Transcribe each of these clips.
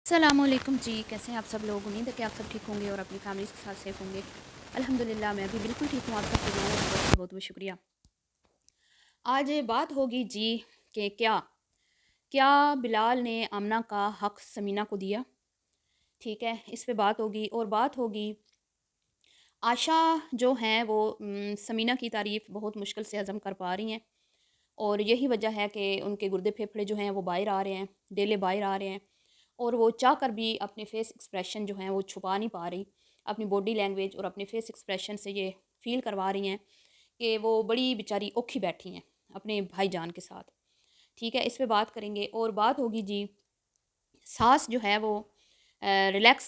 السلام علیکم جی، کیسے ہیں آپ سب لوگ؟ امید ہے کہ آپ سب ٹھیک ہوں گے اور اپنی فیملیز کے ساتھ سیف ہوں گے۔ الحمدللہ میں بھی بالکل ٹھیک ہوں، آپ سب کی دعاؤں کا بہت بہت بہت شکریہ۔ آج بات ہوگی جی کہ کیا بلال نے آمنہ کا حق سمینہ کو دیا؟ ٹھیک ہے، اس پہ بات ہوگی اور بات ہوگی عائشہ جو ہیں وہ سمینہ کی تعریف بہت مشکل سے ہضم کر پا رہی ہیں، اور یہی وجہ ہے کہ ان کے گردے پھیپھڑے جو ہیں وہ باہر آ رہے ہیں، ڈیلے باہر آ رہے ہیں، اور وہ چاہ کر بھی اپنے فیس ایکسپریشن جو ہیں وہ چھپا نہیں پا رہی، اپنی باڈی لینگویج اور اپنے فیس ایکسپریشن سے یہ فیل کروا رہی ہیں کہ وہ بڑی بیچاری اوکھی بیٹھی ہیں اپنے بھائی جان کے ساتھ۔ ٹھیک ہے، اس پہ بات کریں گے اور بات ہوگی جی ساس جو ہے وہ ریلیکس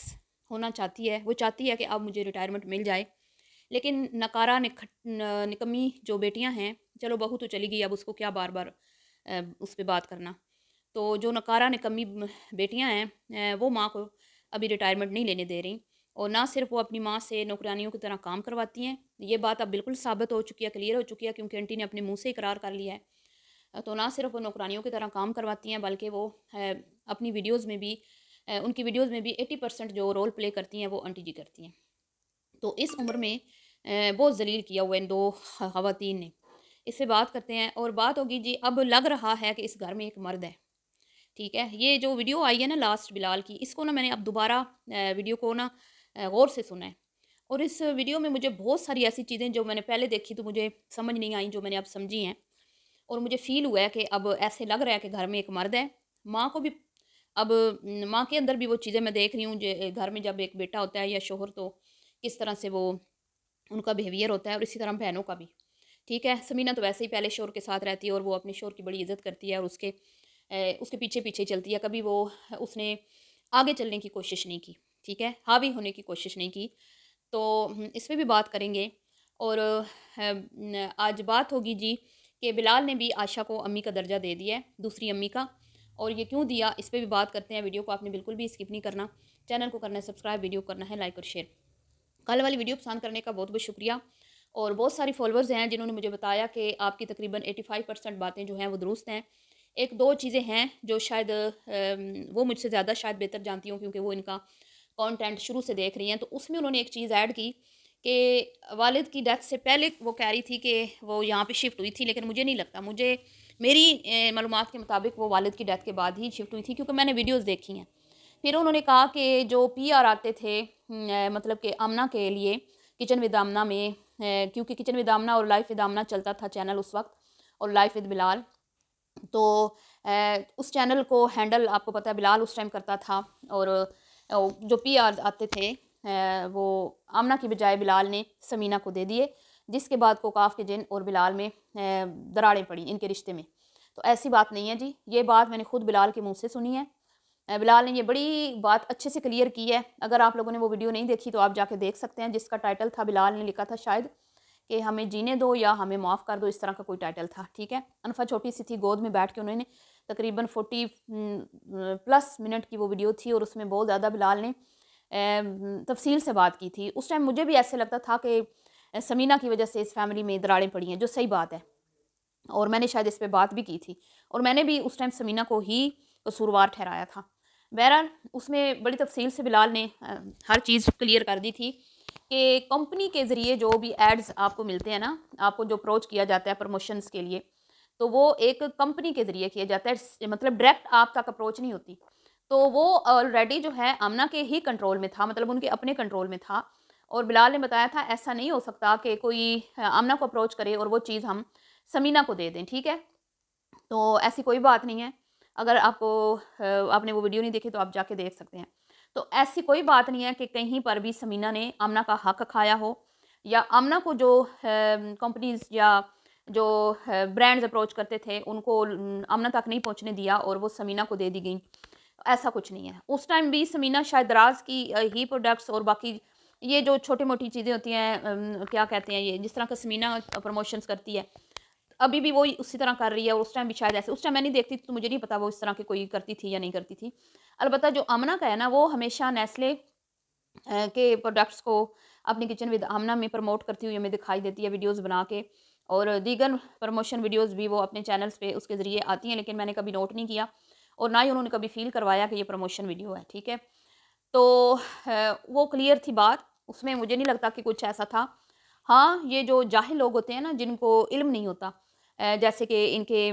ہونا چاہتی ہے، وہ چاہتی ہے کہ اب مجھے ریٹائرمنٹ مل جائے، لیکن نکارہ نکمی جو بیٹیاں ہیں، چلو بہو تو چلی گئی، اب اس کو کیا بار بار اس پہ بات کرنا، تو جو نکارہ نکمی بیٹیاں ہیں وہ ماں کو ابھی ریٹائرمنٹ نہیں لینے دے رہی، اور نہ صرف وہ اپنی ماں سے نوکرانیوں کی طرح کام کرواتی ہیں، یہ بات اب بالکل ثابت ہو چکی ہے، کلیئر ہو چکی ہے، کیونکہ انٹی نے اپنے منہ سے اقرار کر لیا ہے۔ تو نہ صرف وہ نوکرانیوں کی طرح کام کرواتی ہیں بلکہ وہ اپنی ویڈیوز میں بھی ان کی ویڈیوز میں بھی 80% جو رول پلے کرتی ہیں وہ انٹی جی کرتی ہیں۔ تو اس عمر میں بہت ذلیل کیا ہوا ان دو خواتین نے۔ اس سے بات کرتے ہیں اور بات ہوگی جی اب لگ رہا ہے کہ اس گھر میں ایک مرد ہے۔ ٹھیک ہے، یہ جو ویڈیو آئی ہے نا لاسٹ بلال کی، اس کو نا میں نے اب دوبارہ ویڈیو کو نا غور سے سنا ہے، اور اس ویڈیو میں مجھے بہت ساری ایسی چیزیں جو میں نے پہلے دیکھی تو مجھے سمجھ نہیں آئیں، جو میں نے اب سمجھی ہیں، اور مجھے فیل ہوا ہے کہ اب ایسے لگ رہا ہے کہ گھر میں ایک مرد ہے۔ ماں کو بھی اب ماں کے اندر بھی وہ چیزیں میں دیکھ رہی ہوں، گھر میں جب ایک بیٹا ہوتا ہے یا شوہر، تو کس طرح سے وہ ان کا بیہیویئر ہوتا ہے، اور اسی طرح بہنوں کا بھی۔ ٹھیک ہے، سمینہ تو ویسے ہی پہلے شوہر کے ساتھ رہتی ہے اور وہ اپنے شوہر کی بڑی عزت کرتی ہے، اور اس کے پیچھے پیچھے چلتی ہے، کبھی وہ اس نے آگے چلنے کی کوشش نہیں کی، ٹھیک ہے، حاوی ہونے کی کوشش نہیں کی۔ تو اس پہ بھی بات کریں گے، اور آج بات ہوگی جی کہ بلال نے بھی عائشہ کو امی کا درجہ دے دیا ہے، دوسری امی کا، اور یہ کیوں دیا اس پہ بھی بات کرتے ہیں۔ ویڈیو کو آپ نے بالکل بھی اسکپ نہیں کرنا، چینل کو کرنا ہے سبسکرائب، ویڈیو کرنا ہے لائک اور شیئر۔ کل والی ویڈیو پسند کرنے کا بہت بہت شکریہ، اور بہت ساری فالورز ہیں جنہوں نے مجھے بتایا کہ آپ کی تقریباً 85% باتیں جو ہیں وہ درست ہیں، ایک دو چیزیں ہیں جو شاید وہ مجھ سے زیادہ شاید بہتر جانتی ہوں، کیونکہ وہ ان کا کانٹینٹ شروع سے دیکھ رہی ہیں، تو اس میں انہوں نے ایک چیز ایڈ کی کہ والد کی ڈیتھ سے پہلے وہ کہہ رہی تھی کہ وہ یہاں پہ شفٹ ہوئی تھی، لیکن مجھے نہیں لگتا، میری معلومات کے مطابق وہ والد کی ڈیتھ کے بعد ہی شفٹ ہوئی تھی، کیونکہ میں نے ویڈیوز دیکھی ہیں۔ پھر انہوں نے کہا کہ جو پی آر آتے تھے مطلب کہ آمنہ کے لیے کچن ود آمنہ میں، کیونکہ کچن ود آمنہ اور لائف ود آمنہ چلتا تھا چینل اس وقت، اور لائف ود بلال، تو اس چینل کو ہینڈل آپ کو پتہ ہے بلال اس ٹائم کرتا تھا، اور جو پی آر آتے تھے وہ آمنہ کی بجائے بلال نے سمینہ کو دے دیے، جس کے بعد کوکاف کے جن اور بلال میں دراڑیں پڑیں ان کے رشتے میں۔ تو ایسی بات نہیں ہے جی، یہ بات میں نے خود بلال کے منہ سے سنی ہے، بلال نے یہ بڑی بات اچھے سے کلیئر کی ہے۔ اگر آپ لوگوں نے وہ ویڈیو نہیں دیکھی تو آپ جا کے دیکھ سکتے ہیں، جس کا ٹائٹل تھا، بلال نے لکھا تھا شاید کہ ہمیں جینے دو یا ہمیں معاف کر دو، اس طرح کا کوئی ٹائٹل تھا، ٹھیک ہے۔ انفا چھوٹی سی تھی، گود میں بیٹھ کے انہوں نے تقریباً 40+ منٹ کی وہ ویڈیو تھی، اور اس میں بہت زیادہ بلال نے تفصیل سے بات کی تھی۔ اس ٹائم مجھے بھی ایسے لگتا تھا کہ سمینہ کی وجہ سے اس فیملی میں دراڑیں پڑی ہیں، جو صحیح بات ہے، اور میں نے شاید اس پہ بات بھی کی تھی، اور میں نے بھی اس ٹائم سمینہ کو ہی قصوروار ٹھہرایا تھا۔ بہرحال اس میں بڑی تفصیل سے بلال نے ہر چیز کلیئر کر دی تھی کہ کمپنی کے ذریعے جو بھی ایڈز آپ کو ملتے ہیں نا، آپ کو جو اپروچ کیا جاتا ہے پروموشنز کے لیے، تو وہ ایک کمپنی کے ذریعے کیا جاتا ہے، مطلب ڈائریکٹ آپ تک اپروچ نہیں ہوتی، تو وہ آلریڈی جو ہے آمنہ کے ہی کنٹرول میں تھا، مطلب ان کے اپنے کنٹرول میں تھا، اور بلال نے بتایا تھا ایسا نہیں ہو سکتا کہ کوئی آمنہ کو اپروچ کرے اور وہ چیز ہم سمینہ کو دے دیں، ٹھیک ہے۔ تو ایسی کوئی بات نہیں ہے، اگر آپ نے وہ ویڈیو نہیں دیکھی تو آپ جا کے دیکھ سکتے ہیں۔ تو ایسی کوئی بات نہیں ہے کہ کہیں پر بھی سمینہ نے آمنہ کا حق کھایا ہو، یا آمنہ کو جو کمپنیز یا جو برانڈز اپروچ کرتے تھے ان کو آمنہ تک نہیں پہنچنے دیا اور وہ سمینہ کو دے دی گئیں، ایسا کچھ نہیں ہے۔ اس ٹائم بھی سمینہ شاید دراز کی ہی پروڈکٹس اور باقی یہ جو چھوٹی موٹی چیزیں ہوتی ہیں، کیا کہتے ہیں، یہ جس طرح کا سمینہ پروموشنز کرتی ہے، ابھی بھی وہ اسی طرح کر رہی ہے، اور اس ٹائم بھی شاید ایسے، اس ٹائم میں نہیں دیکھتی تھی تو مجھے نہیں پتا وہ اس طرح کی کوئی کرتی تھی یا نہیں کرتی تھی۔ البتہ جو آمنہ کا ہے نا، وہ ہمیشہ نیسلے کے پروڈکٹس کو اپنی کچن ود آمنہ میں پروموٹ کرتی ہوئی ہمیں دکھائی دیتی ہے ویڈیوز بنا کے، اور دیگر پروموشن ویڈیوز بھی وہ اپنے چینلز پہ اس کے ذریعے آتی ہیں، لیکن میں نے کبھی نوٹ نہیں کیا۔ اور نہ ہی انہوں نے کبھی فیل کروایا کہ یہ پروموشن ویڈیو ہے، ٹھیک ہے۔ تو وہ کلیئر تھی بات، اس میں مجھے نہیں لگتا کہ کچھ ایسا تھا۔ ہاں، یہ جو جاہل لوگ ہوتے ہیں نا، جن کو علم نہیں ہوتا، جیسے کہ ان کے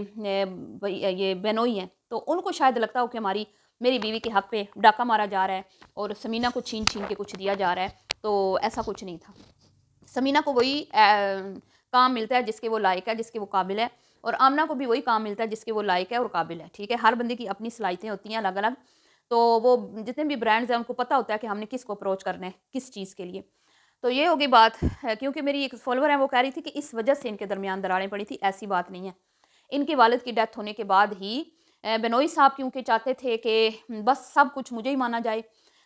یہ بہنوئی ہیں، تو ان کو شاید لگتا ہو کہ میری بیوی کے حق پہ ڈاکہ مارا جا رہا ہے اور سمینہ کو چھین چھین کے کچھ دیا جا رہا ہے، تو ایسا کچھ نہیں تھا۔ سمینہ کو وہی کام ملتا ہے جس کے وہ لائق ہے، جس کے وہ قابل ہے، اور آمنہ کو بھی وہی کام ملتا ہے جس کے وہ لائق ہے اور قابل ہے، ٹھیک ہے۔ ہر بندے کی اپنی صلاحیتیں ہوتی ہیں الگ الگ، تو وہ جتنے بھی برانڈز ہیں ان کو پتہ ہوتا ہے کہ ہم نے کس کو اپروچ کرنا ہے کس چیز کے لیے۔ تو یہ ہوگی بات، کیونکہ میری ایک فالوور ہے وہ کہہ رہی تھی کہ اس وجہ سے ان کے درمیان دراڑیں پڑی تھی، ایسی بات نہیں ہے۔ ان کے والد کی ڈیتھ ہونے کے بعد ہی بنوئی صاحب کیونکہ چاہتے تھے کہ بس سب کچھ مجھے ہی مانا جائے،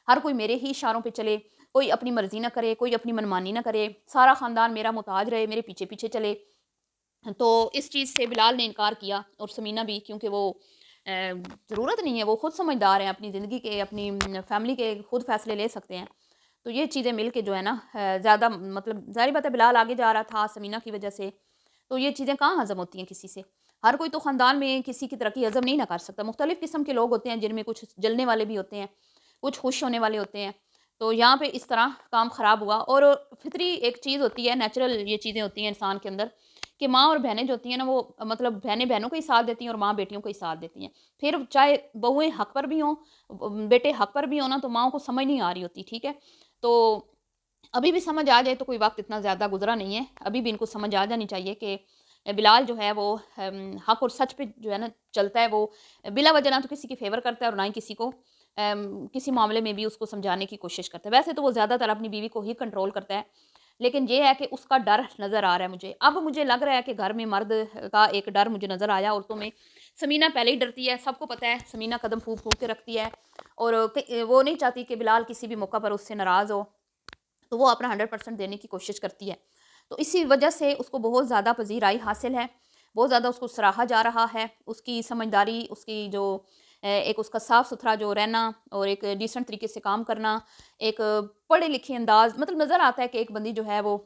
ہر کوئی میرے ہی اشاروں پہ چلے، کوئی اپنی مرضی نہ کرے، کوئی اپنی منمانی نہ کرے، سارا خاندان میرا محتاج رہے، میرے پیچھے پیچھے چلے۔ تو اس چیز سے بلال نے انکار کیا اور سمینہ بھی، کیونکہ وہ ضرورت نہیں ہے، وہ خود سمجھدار ہیں، اپنی زندگی کے اپنی فیملی کے خود فیصلے لے سکتے ہیں۔ تو یہ چیزیں مل کے جو ہے نا زیادہ مطلب ظاہر بات ہے بلال آگے جا رہا تھا سمینہ کی وجہ سے، تو یہ چیزیں کہاں ہضم ہوتی ہیں کسی سے؟ ہر کوئی تو خاندان میں کسی کی ترقی ہضم نہیں نہ کر سکتا، مختلف قسم کے لوگ ہوتے ہیں جن میں کچھ جلنے والے بھی ہوتے ہیں، کچھ خوش ہونے والے ہوتے ہیں۔ تو یہاں پہ اس طرح کام خراب ہوا، اور فطری ایک چیز ہوتی ہے، نیچرل یہ چیزیں ہوتی ہیں انسان کے اندر، کہ ماں اور بہنیں جو ہوتی ہیں نا وہ مطلب بہنیں بہنوں کا ہی ساتھ دیتی ہیں اور ماں بیٹیوں کا ہی ساتھ دیتی ہیں، پھر چاہے بہویں حق پر بھی ہوں بیٹے حق پر بھی ہوں نا، تو ماؤں کو سمجھ نہیں آ رہی ہوتی، ٹھیک ہے۔ تو ابھی بھی سمجھ آ جائے تو کوئی وقت اتنا زیادہ گزرا نہیں ہے، ابھی بھی ان کو سمجھ آ جانی چاہیے کہ بلال جو ہے وہ حق اور سچ پہ جو ہے نا چلتا ہے، وہ بلا وجہ نہ تو کسی کی فیور کرتا ہے اور نہ ہی کسی کو کسی معاملے میں بھی اس کو سمجھانے کی کوشش کرتا ہے۔ ویسے تو وہ زیادہ تر اپنی بیوی کو ہی کنٹرول کرتا ہے، لیکن یہ ہے کہ اس کا ڈر نظر آ رہا ہے مجھے، اب مجھے لگ رہا ہے کہ گھر میں مرد کا ایک ڈر مجھے نظر آیا عورتوں میں۔ سمینہ پہلے ہی ڈرتی ہے، سب کو پتہ ہے، سمینہ قدم پھونک پھونک کے رکھتی ہے، اور وہ نہیں چاہتی کہ بلال کسی بھی موقع پر اس سے ناراض ہو، تو وہ اپنا 100% دینے کی کوشش کرتی ہے۔ تو اسی وجہ سے اس کو بہت زیادہ پذیرائی حاصل ہے، بہت زیادہ اس کو سراہا جا رہا ہے، اس کی سمجھداری، اس کی جو ایک اس کا صاف ستھرا جو رہنا اور ایک ڈیسنٹ طریقے سے کام کرنا، ایک پڑھے لکھے انداز، مطلب نظر آتا ہے کہ ایک بندی جو ہے وہ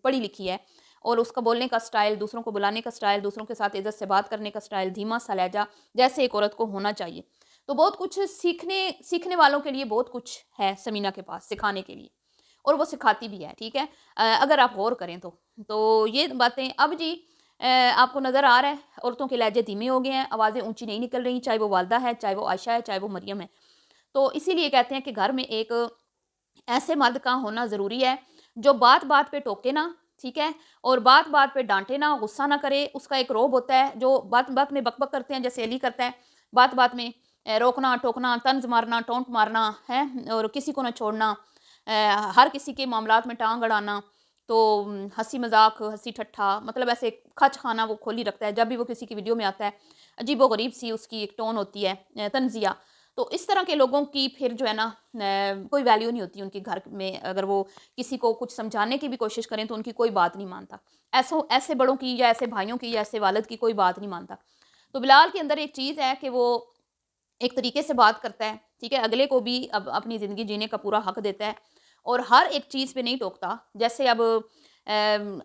پڑھی لکھی ہے، اور اس کا بولنے کا سٹائل، دوسروں کو بلانے کا سٹائل، دوسروں کے ساتھ عزت سے بات کرنے کا سٹائل، دھیما سا لہجہ، جیسے ایک عورت کو ہونا چاہیے۔ تو بہت کچھ سیکھنے والوں کے لیے بہت کچھ ہے سمینہ کے پاس سکھانے کے لیے، اور وہ سکھاتی بھی ہے، ٹھیک ہے، اگر آپ غور کریں تو یہ باتیں اب جی آپ کو نظر آ رہا ہے عورتوں کے لہجے دھیمے ہو گئے ہیں، آوازیں اونچی نہیں نکل رہی، چاہے وہ والدہ ہے، چاہے وہ عائشہ ہے، چاہے وہ مریم ہے۔ تو اسی لیے کہتے ہیں کہ گھر میں ایک ایسے مرد کا ہونا ضروری ہے جو بات بات پہ ٹوکے نا، ٹھیک ہے، اور بات بات پہ ڈانٹے نا، غصہ نہ کرے، اس کا ایک روب ہوتا ہے، جو بات بات میں بک بک کرتے ہیں جیسے علی کرتا ہے، بات بات میں روکنا ٹوکنا، طنز مارنا، ٹونٹ مارنا ہے، اور کسی کو نہ چھوڑنا، ہر کسی کے معاملات میں ٹانگ اڑانا، تو ہنسی مذاق، ہنسی ٹھٹھا، مطلب ایسے کھچ کھانا وہ کھولی رکھتا ہے، جب بھی وہ کسی کی ویڈیو میں آتا ہے عجیب و غریب سی اس کی ایک ٹون ہوتی ہے طنزیہ۔ تو اس طرح کے لوگوں کی پھر جو ہے نا کوئی ویلیو نہیں ہوتی ان کے گھر میں، اگر وہ کسی کو کچھ سمجھانے کی بھی کوشش کریں تو ان کی کوئی بات نہیں مانتا، ایسے بڑوں کی یا ایسے بھائیوں کی یا ایسے والد کی کوئی بات نہیں مانتا۔ تو بلال کے اندر ایک چیز ہے کہ وہ ایک طریقے سے بات کرتا ہے، ٹھیک ہے، اگلے کو بھی اب اپنی زندگی جینے کا پورا حق دیتا ہے، اور ہر ایک چیز پہ نہیں ٹوکتا، جیسے اب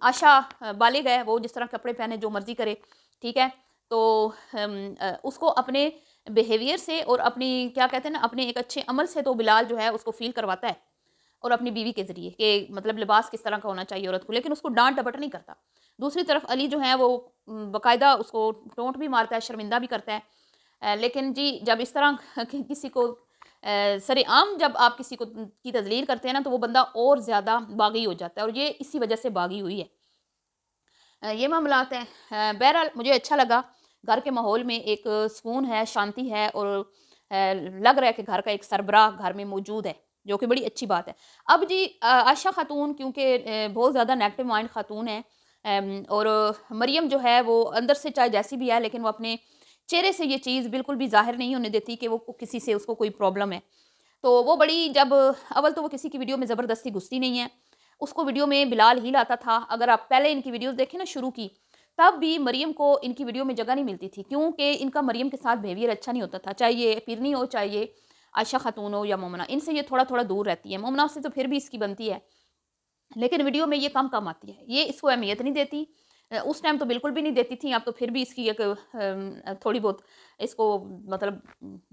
آشا بالغ ہے، وہ جس طرح کپڑے پہنے جو مرضی کرے، ٹھیک ہے، تو اس کو اپنے بیہیویئر سے اور اپنی کیا کہتے ہیں نا اپنے ایک اچھے عمل سے تو بلال جو ہے اس کو فیل کرواتا ہے، اور اپنی بیوی کے ذریعے کہ مطلب لباس کس طرح کا ہونا چاہیے عورت کو، لیکن اس کو ڈانٹ ڈپٹ نہیں کرتا۔ دوسری طرف علی جو ہے وہ باقاعدہ اس کو ٹونٹ بھی مارتا ہے، شرمندہ بھی کرتا ہے، لیکن جی جب اس طرح کسی کو سر عام جب آپ کسی کو کی تذلیل کرتے ہیں نا تو وہ بندہ اور زیادہ باغی ہو جاتا ہے، اور یہ اسی وجہ سے باغی ہوئی ہے۔ یہ معاملات ہیں، بہرحال مجھے اچھا لگا، گھر کے ماحول میں ایک سکون ہے، شانتی ہے، اور لگ رہا ہے کہ گھر کا ایک سربراہ گھر میں موجود ہے، جو کہ بڑی اچھی بات ہے۔ اب جی عائشہ خاتون کیونکہ بہت زیادہ نیگیٹو مائنڈ خاتون ہے، اور مریم جو ہے وہ اندر سے چاہے جیسی بھی ہے لیکن وہ اپنے چہرے سے یہ چیز بالکل بھی ظاہر نہیں ہونے دیتی کہ وہ کسی سے اس کو کوئی پرابلم ہے، تو وہ بڑی جب اول تو وہ کسی کی ویڈیو میں زبردستی گھستی نہیں ہے، اس کو ویڈیو میں بلال ہی لاتا تھا، اگر آپ پہلے ان کی ویڈیوز دیکھیں نا شروع کی، تب بھی مریم کو ان کی ویڈیو میں جگہ نہیں ملتی تھی، کیونکہ ان کا مریم کے ساتھ بیہیویئر اچھا نہیں ہوتا تھا، چاہے یہ پیرنی ہو، چاہے یہ عائشہ خاتون ہو یا مومنہ، ان سے یہ تھوڑا تھوڑا دور رہتی ہے، مومنہ سے تو پھر بھی اس کی بنتی ہے، لیکن ویڈیو میں یہ کم آتی ہے، یہ اس کو اہمیت نہیں دیتی، اس ٹائم تو بالکل بھی نہیں دیتی تھیں، اب تو پھر بھی اس کی ایک تھوڑی بہت اس کو مطلب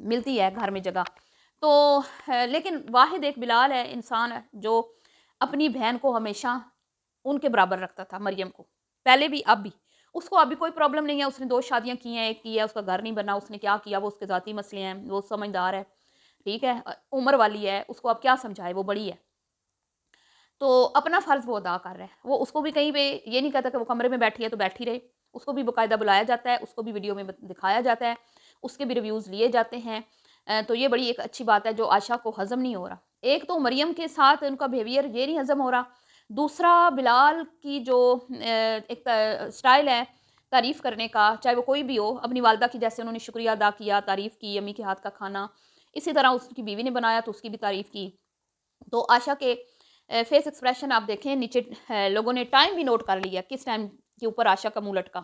ملتی ہے گھر میں جگہ تو لیکن واحد ایک بلال ہے انسان ہے جو اپنی بہن کو ہمیشہ ان کے برابر رکھتا تھا، مریم کو، پہلے بھی اب بھی اس کو ابھی کوئی پرابلم نہیں ہے، اس نے 2 شادیاں کی ہیں، ایک کی ہے اس کا گھر نہیں بنا، اس نے کیا کیا وہ اس کے ذاتی مسئلے ہیں، وہ سمجھدار ہے، ٹھیک ہے، عمر والی ہے، اس کو اب کیا سمجھائے، وہ بڑی ہے، تو اپنا فرض وہ ادا کر رہا ہے، وہ اس کو بھی کہیں پہ یہ نہیں کہتا کہ وہ کمرے میں بیٹھی ہے تو بیٹھی رہے، اس کو بھی باقاعدہ بلایا جاتا ہے، اس کو بھی ویڈیو میں دکھایا جاتا ہے، اس کے بھی ریویوز لیے جاتے ہیں، تو یہ بڑی ایک اچھی بات ہے جو عائشہ کو ہضم نہیں ہو رہا، ایک تو مریم کے ساتھ ان کا بیہیویئر یہ نہیں ہضم ہو رہا، دوسرا بلال کی جو ایک سٹائل ہے تعریف کرنے کا، چاہے وہ کوئی بھی ہو، اپنی والدہ کی جیسے انہوں نے شکریہ ادا کیا، تعریف کی امی کے ہاتھ کا کھانا، اسی طرح اس کی بیوی نے بنایا تو اس کی بھی تعریف کی، تو عائشہ کے فیس ایکسپریشن آپ دیکھیں نیچے لوگوں نے ٹائم بھی نوٹ کر لیا کس ٹائم کے اوپر عائشہ کا منہ لٹکا،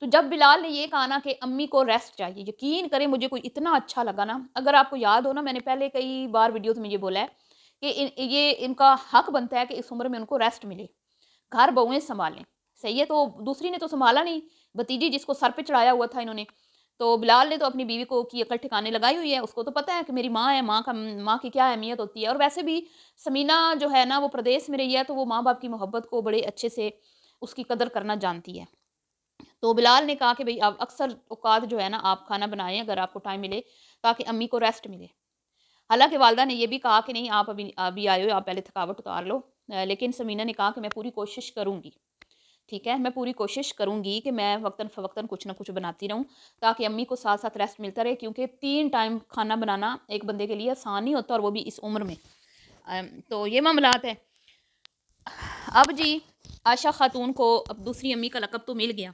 تو جب بلال نے یہ کہا نا کہ امی کو ریسٹ چاہیے، یقین کریں مجھے کوئی اتنا اچھا لگا نا، اگر آپ کو یاد ہو نا میں نے پہلے کئی بار ویڈیوز میں یہ بولا ہے کہ یہ ان کا حق بنتا ہے کہ اس عمر میں ان کو ریسٹ ملے، گھر بہویں سنبھالیں، صحیح ہے، تو دوسری نے تو سنبھالا نہیں، بھتیجی جس کو سر پہ چڑھایا ہوا تھا انہوں نے، تو بلال نے تو اپنی بیوی کو کی عقل ٹھکانے لگائی ہوئی ہے، اس کو تو پتہ ہے کہ میری ماں ہے، ماں کی کیا اہمیت ہوتی ہے، اور ویسے بھی سمینہ جو ہے نا وہ پردیس میں رہی ہے تو وہ ماں باپ کی محبت کو بڑے اچھے سے اس کی قدر کرنا جانتی ہے، تو بلال نے کہا کہ بھئی اب اکثر اوقات جو ہے نا آپ کھانا بنائیں اگر آپ کو ٹائم ملے تاکہ امی کو ریسٹ ملے، حالانکہ والدہ نے یہ بھی کہا کہ نہیں آپ ابھی آئے ہو آپ پہلے تھکاوٹ اتار لو، لیکن سمینہ نے کہا کہ میں پوری کوشش کروں گی، ٹھیک ہے، میں پوری کوشش کروں گی کہ میں وقتاً فوقتاً کچھ نہ کچھ بناتی رہوں تاکہ امی کو ساتھ ساتھ ریسٹ ملتا رہے، کیونکہ 3 ٹائم کھانا بنانا ایک بندے کے لیے آسان نہیں ہوتا اور وہ بھی اس عمر میں، تو یہ معاملات ہیں۔ اب جی عائشہ خاتون کو اب دوسری امی کا لقب تو مل گیا،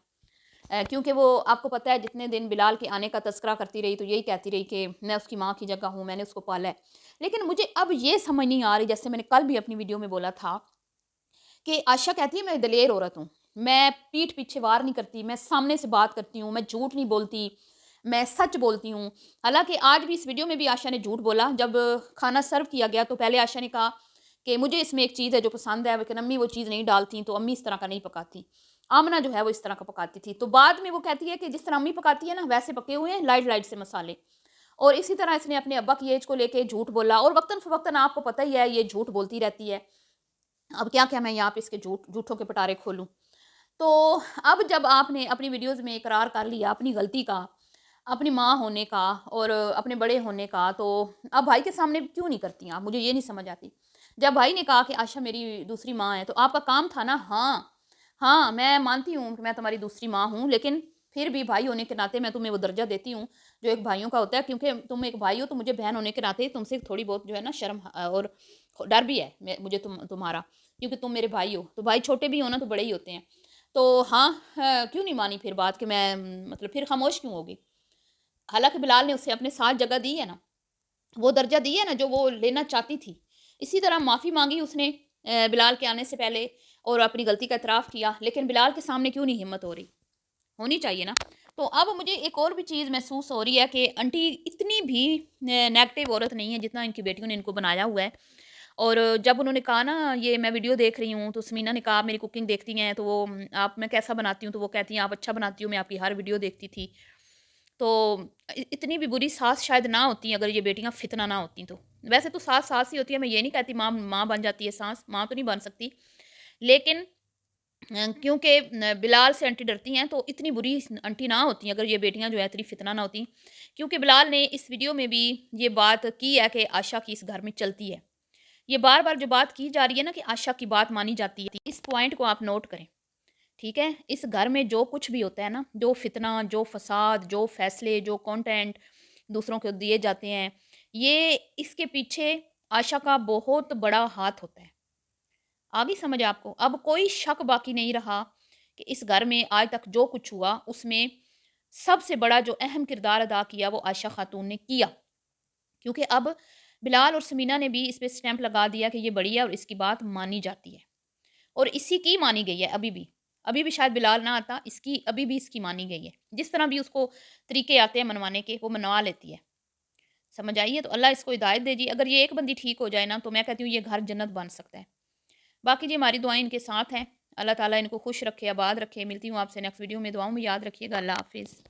کیونکہ وہ آپ کو پتہ ہے جتنے دن بلال کے آنے کا تذکرہ کرتی رہی تو یہی کہتی رہی کہ میں اس کی ماں کی جگہ ہوں، میں نے اس کو پالا ہے، لیکن مجھے اب یہ سمجھ نہیں آ رہی، جیسے میں نے کل بھی اپنی ویڈیو میں بولا تھا کہ عائشہ کہتی ہے میں دلیر عورت ہوں، میں پیٹھ پیچھے وار نہیں کرتی، میں سامنے سے بات کرتی ہوں، میں جھوٹ نہیں بولتی، میں سچ بولتی ہوں، حالانکہ آج بھی اس ویڈیو میں بھی عائشہ نے جھوٹ بولا، جب کھانا سرو کیا گیا تو پہلے عائشہ نے کہا کہ مجھے اس میں ایک چیز ہے جو پسند ہے لیکن امی وہ چیز نہیں ڈالتی تو امی اس طرح کا نہیں پکاتی، آمنہ جو ہے وہ اس طرح کا پکاتی تھی، تو بعد میں وہ کہتی ہے کہ جس طرح امی پکاتی ہے نا ویسے پکے ہوئے ہیں لائٹ لائٹ سے مسالے، اور اسی طرح اس نے اپنے ابا کی ایج کو لے کے جھوٹ بولا، اور وقتاً فوقتاً آپ کو پتہ ہی ہے یہ جھوٹ بولتی رہتی ہے، اب کیا کیا میں یہاں پہ اس کے جھوٹوں کے پٹارے کھولوں، تو اب جب آپ نے اپنی ویڈیوز میں اقرار کر لیا اپنی غلطی کا، اپنی ماں ہونے کا اور اپنے بڑے ہونے کا، تو اب بھائی کے سامنے کیوں نہیں کرتی آپ، مجھے یہ نہیں سمجھ آتی، جب بھائی نے کہا کہ عائشہ میری دوسری ماں ہے تو آپ کا کام تھا نا، ہاں ہاں میں مانتی ہوں کہ میں تمہاری دوسری ماں ہوں، لیکن پھر بھی بھائی ہونے کے ناطے میں تمہیں وہ درجہ دیتی ہوں جو ایک بھائیوں کا ہوتا ہے، کیونکہ تم ایک بھائی ہو تو مجھے بہن ہونے کے ناطے تم سے تھوڑی بہت جو ہے نا شرم اور ڈر بھی ہے مجھے تمہارا، کیونکہ تم میرے بھائی ہو، تو بھائی چھوٹے بھی ہو نا تو بڑے ہی ہوتے ہیں، تو ہاں کیوں نہیں مانی پھر بات کہ میں مطلب پھر خاموش کیوں ہوگی، حالانکہ بلال نے اسے اپنے ساتھ جگہ دی ہے نا، وہ درجہ دی ہے نا جو وہ لینا چاہتی تھی، اسی طرح معافی مانگی اس نے بلال کے آنے سے پہلے اور اپنی غلطی کا اعتراف کیا، لیکن بلال کے سامنے کیوں نہیں ہمت ہو رہی، ہونی چاہیے نا، تو اب مجھے ایک اور بھی چیز محسوس ہو رہی ہے کہ انٹی اتنی بھی نیگیٹو عورت نہیں ہے جتنا ان کی بیٹیوں نے ان کو بنایا ہوا ہے، اور جب انہوں نے کہا نا یہ میں ویڈیو دیکھ رہی ہوں تو سمینہ نے کہا میری کوکنگ دیکھتی ہیں تو وہ آپ میں کیسا بناتی ہوں تو وہ کہتی ہیں آپ اچھا بناتی ہوں میں آپ کی ہر ویڈیو دیکھتی تھی، تو اتنی بھی بری ساس شاید نہ ہوتی اگر یہ بیٹیاں فتنہ نہ ہوتی تو، ویسے تو ساس ساس ہی ہوتی ہے، میں یہ نہیں کہتی ماں ماں بن جاتی ہے، ساس ماں تو نہیں بن سکتی، لیکن کیونکہ بلال سے انٹی ڈرتی ہیں تو اتنی بری انٹی نہ ہوتی اگر یہ بیٹیاں جو ہے اتنی فتنہ نہ ہوتی، کیونکہ بلال نے اس ویڈیو میں بھی یہ بات کی ہے کہ عائشہ کی اس گھر میں چلتی ہے، یہ بار بار جو بات کی جا رہی ہے نا کہ عائشہ کی بات مانی جاتی ہے، اس پوائنٹ کو آپ نوٹ کریں، ٹھیک ہے، اس گھر میں جو کچھ بھی ہوتا ہے نا، جو فتنہ، جو فساد، جو فیصلے، جو کانٹینٹ دوسروں کو دیے جاتے ہیں، یہ اس کے پیچھے عائشہ کا بہت بڑا ہاتھ ہوتا ہے، آگے سمجھ آپ کو، اب کوئی شک باقی نہیں رہا کہ اس گھر میں آج تک جو کچھ ہوا اس میں سب سے بڑا جو اہم کردار ادا کیا وہ عائشہ خاتون نے کیا، کیونکہ اب بلال اور سمینہ نے بھی اس پہ سٹیمپ لگا دیا کہ یہ بڑی ہے اور اس کی بات مانی جاتی ہے، اور اسی کی مانی گئی ہے ابھی بھی شاید بلال نہ آتا، اس کی ابھی بھی اس کی مانی گئی ہے، جس طرح بھی اس کو طریقے آتے ہیں منوانے کے وہ منوا لیتی ہے، سمجھ آئیے، تو اللہ اس کو ہدایت دے جی، اگر یہ ایک بندی ٹھیک ہو جائے نا تو میں کہتی ہوں یہ گھر جنت بن سکتا ہے، باقی جی ہماری دعائیں ان کے ساتھ ہیں، اللہ تعالیٰ ان کو خوش رکھے، آباد رکھے۔ ملتی ہوں آپ سے نیکسٹ ویڈیو میں، دعاؤں میں یاد رکھیے گا۔ اللہ حافظ۔